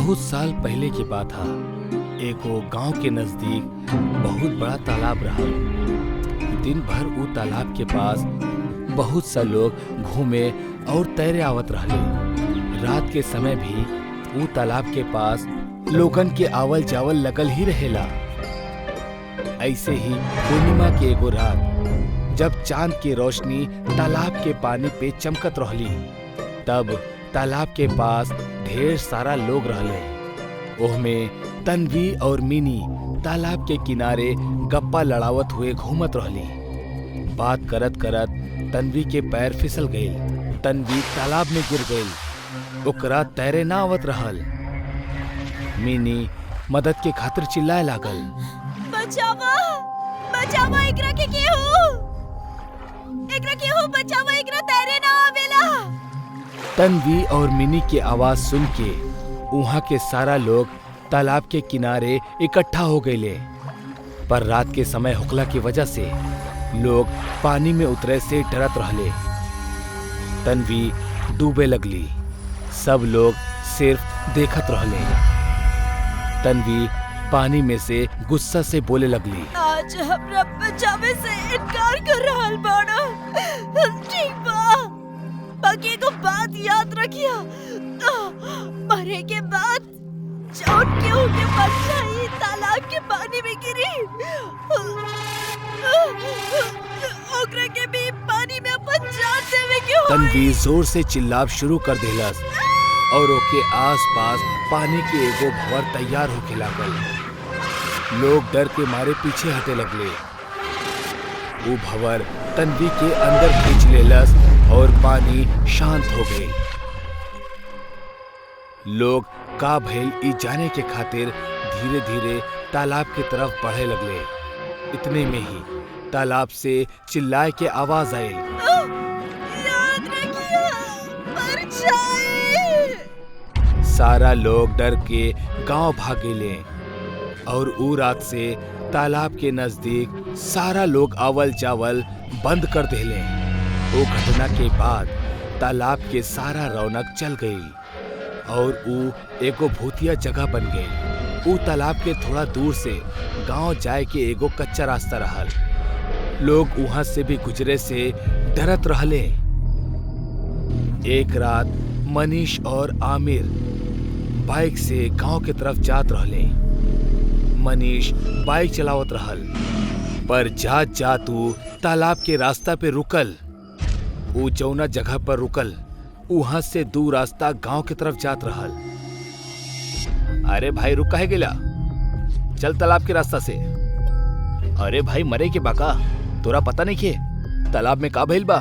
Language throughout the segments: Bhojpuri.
बहुत साल पहले की बात है। एगो गांव के नजदीक बहुत बड़ा तालाब रहा। दिन भर वो तालाब के पास बहुत सा लोग घूमे और तैरे आवत रहले। रात के समय भी वो तालाब के पास लोगन के आवल जावल लगल ही रहेला। ऐसे ही पूर्णिमा के एगो रात जब चांद की रोशनी तालाब के पानी पे चमकत रहली, तब तालाब के पास ढेर सारा लोग रहले। ओहमे तन्वी और मिनी तालाब के किनारे गप्पा लड़ावत हुए घूमत रहली। बात करत करत तन्वी के पैर फिसल गईल। तन्वी तालाब में गिर गईल। ओकरा तैरे ना आवत रहल। मिनी मदद के खातिर चिल्लाए लागल, बचावा बचावा, एकरा के हो बचावा, एकरा तैरे ना आवेला। तन्वी और मिनी की आवाज सुन के वहाँ के सारा लोग तालाब के किनारे इकट्ठा हो गए। पर रात के समय होखला की वजह से लोग पानी में उतरे से डरत रहले। तन्वी डूबे लगली। सब लोग सिर्फ देखत रहले। तन्वी पानी में से गुस्सा से बोले लगली, आज हमरा बचावे से इनकार कर रहल बाड़ा। ठीक बा, बाकी एगो बात याद रखिया, मरे के बाद जौन केहू के परछाई तालाब के पानी में गिरी, ओकरा के भी पानी में अपन जान देवे के होई। तन्वी जोर से चिल्लाब शुरू कर देलस और ओके आसपास पानी के एगो भंवर तैयार होके लागल। लोग डर के मारे पीछे हटे लगले। वो भंवर तन्वी के अंदर खींच लेलस और पानी शांत हो गई। लोग का भइल ई जाने के खातिर धीरे धीरे तालाब की तरफ बढ़े लगले। इतने में ही तालाब से चिल्लाए के आवाज आई, याद रखिया, परछाई। सारा लोग डर के गांव भागेले और ऊ रात से तालाब के नजदीक सारा लोग आवल जावल बंद कर देले। वो घटना के बाद तालाब के सारा रौनक चल गई और ऊ एगो भूतिया जगह बन गई। ऊ तालाब के थोड़ा दूर से गांव जाए के एगो कच्चा रास्ता रहल। लोग वहां से भी गुजरे से डरत रहले। एक रात मनीष और आमिर बाइक से गांव के तरफ जात रहले। मनीष बाइक चलावत रहल, पर जात जात ऊ तालाब के रास्ता पे रुकल। ऊ जौना जगह पर रुकल वहां से दू रास्ता गांव के तरफ जात रहल। अरे भाई रुक काहे गेला? चल तालाब के रास्ता से। अरे भाई मरे के बाका, तोरा पता नहीं के तालाब में का भइल बा?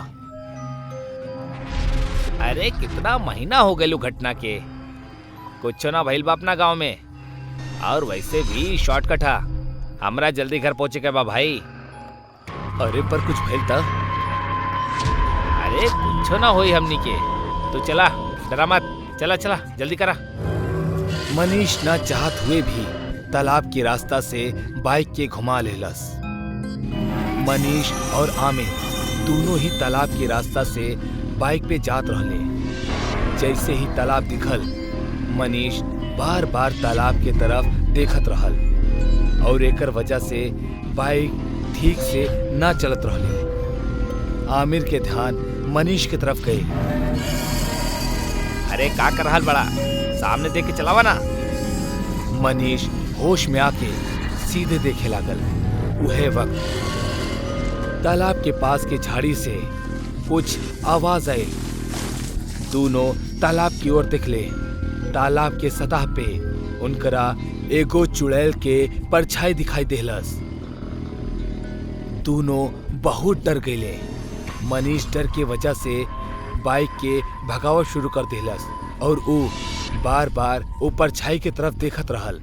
अरे कितना महीना हो गए घटना के, कुछ ना भइल बा अपना गांव में। और वैसे भी शॉर्टकट है, हमरा जल्दी घर पहुंचे के बा भाई। अरे पर कुछ भइल था? अरे कुछ ना होई हमनी के, तो चला, डरा मत, चला चला जल्दी करा। मनीष ना चाहत हुए भी तालाब के रास्ता से बाइक के घुमा लेलस। मनीष और आमिर दोनों ही तालाब के रास्ता से बाइक पे जात रहले। जैसे ही तालाब दिखल, मनीष बार बार तालाब के तरफ देखत रहल और एकर वजह से बाइक ठीक से ना चलत रहले। आमिर के ध्यान मनीष की तरफ गई। अरे का कर रहल बड़ा, सामने देख के चलावा ना। मनीष होश में आके सीधे देखे लागल। उहे वक्त तालाब के पास के झाड़ी से कुछ आवाज आई। दोनों तालाब की ओर देखले। तालाब के सतह पे उनकरा एगो चुड़ैल के परछाई दिखाई देलस। दोनों बहुत डर गए। मनीष डर के वजह से बाइक के भगावत शुरू कर देलस और ऊ बार बार वो परछाई के तरफ देखत रहल।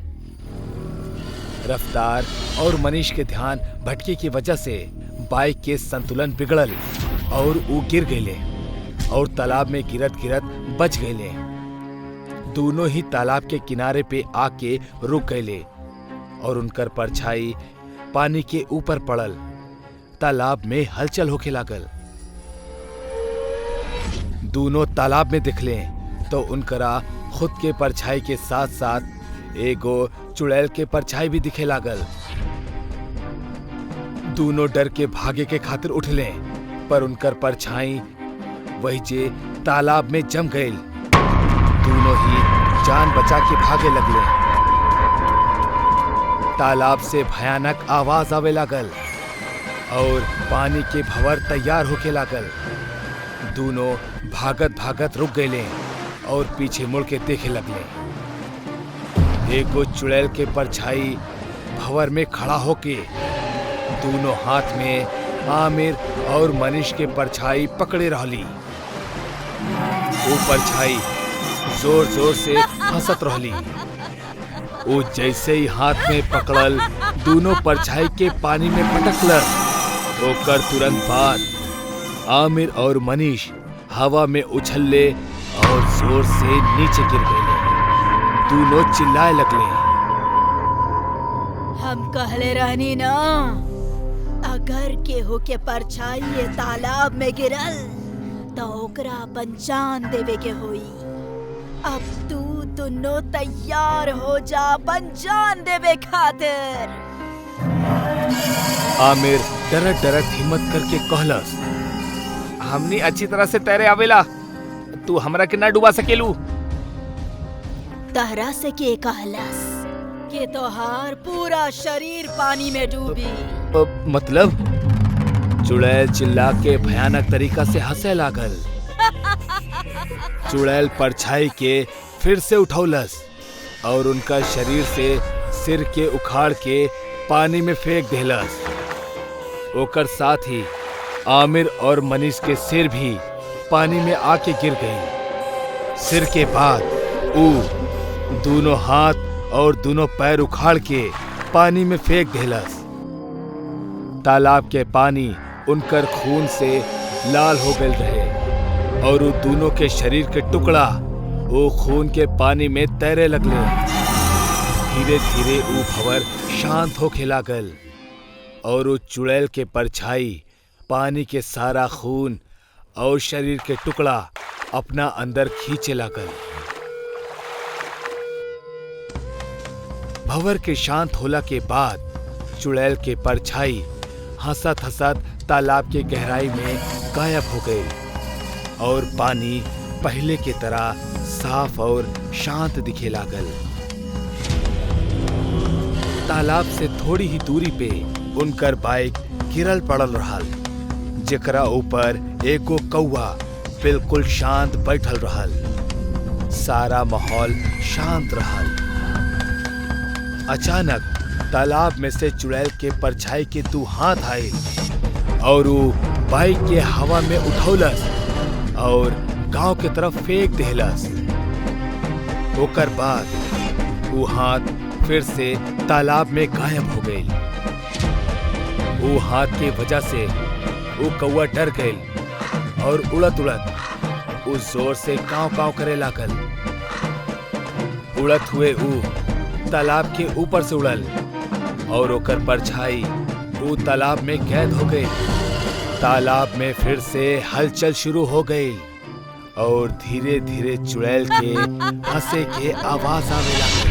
रफ्तार और मनीष के ध्यान भटके की वजह से बाइक के संतुलन बिगड़ल और वो गिर गए और तालाब में गिरत गिरत बच गए। दोनों ही तालाब के किनारे पे आके रुक गए और उनकर परछाई पानी के ऊपर पड़ल। तालाब में हलचल होके लागल। दोनों तालाब में दिखले तो उनकरा खुद के परछाई के साथ साथ एगो चुड़ैल के परछाई भी दिखे लागल। दोनों डर के भागे के खातिर उठले, पर उनकर परछाई वही जे तालाब में जम गईल। दोनों ही जान बचा के भागे लगले। तालाब से भयानक आवाज आवे लागल और पानी के भंवर तैयार होके लागल। दोनों भागत भागत रुक गए और पीछे मुड़ के देखे लगले। एगो चुड़ैल के परछाई भंवर में खड़ा होके दोनों हाथ में आमिर और मनीष के परछाई पकड़े रहली। वो परछाई जोर जोर से हंसत रहली। वो जैसे ही हाथ में पकड़ल दोनों परछाई के पानी में पटकलन। ओकर तुरंत बाद आमिर और मनीष हवा में उछलले और जोर से नीचे गिर गए। दोनों चिल्लाए लगले। हम कहले रहनी ना, अगर केहू के परछाई ये तालाब में गिरल तो ओकरा अपन जान देवे के होई। अब तू दोनों तैयार हो जा अपन जान देवे खातिर। आमिर डरत डरत हिम्मत करके कहलस, हमनी अच्छी तरह से तैरे आवेला, तू हमरा के ना डुबा सकेलू। तहरा से के कहलस कि तोहार पूरा शरीर पानी में डूबी? मतलब? चुड़ैल चिल्ला के भयानक तरीका से हंसे लागल। चुड़ैल परछाई के फिर से उठौलस और उनका शरीर से सिर के उखाड़ के पानी में फेंक देलस। ओकर साथ ही आमिर और मनीष के सिर भी पानी में आके गिर गई। सिर के बाद वो दोनों हाथ और दोनों पैर उखाड़ के पानी में फेंक देलस। तालाब के पानी उनकर खून से लाल हो गए रहे और वो दोनों के शरीर के टुकड़ा वो खून के पानी में तैरे लगले। धीरे धीरे वो भंवर शांत होके लागल और वो चुड़ैल के परछाई पानी के सारा खून और शरीर के टुकड़ा अपना अंदर खींचे लागल। भंवर के शांत होला के बाद चुड़ैल के परछाई हंसत हंसत तालाब के गहराई में गायब हो गई और पानी पहले की तरह साफ और शांत दिखे लागल। तालाब से थोड़ी ही दूरी पे उनकर बाइक गिरल पड़ल रहल, जेकरा ऊपर एगो कौवा बिल्कुल शांत बैठल रहल। सारा माहौल शांत रहल। अचानक तालाब में से चुड़ैल के परछाई के दो हाथ आए और वो बाइक के हवा में उठौलस और गांव के तरफ फेंक देलस। ओकर बाद वो हाथ फिर से तालाब में गायब हो गई। वो हाथ के वजह से वो कौवा डर गई और उड़त उड़त उस जोर से कांव कांव करे लागल। उड़त हुए वो तालाब के ऊपर से उड़ल और ओकर परछाई वो तालाब में कैद हो गई। तालाब में फिर से हलचल शुरू हो गई और धीरे धीरे चुड़ैल के हंसे के आवाज आने लगा।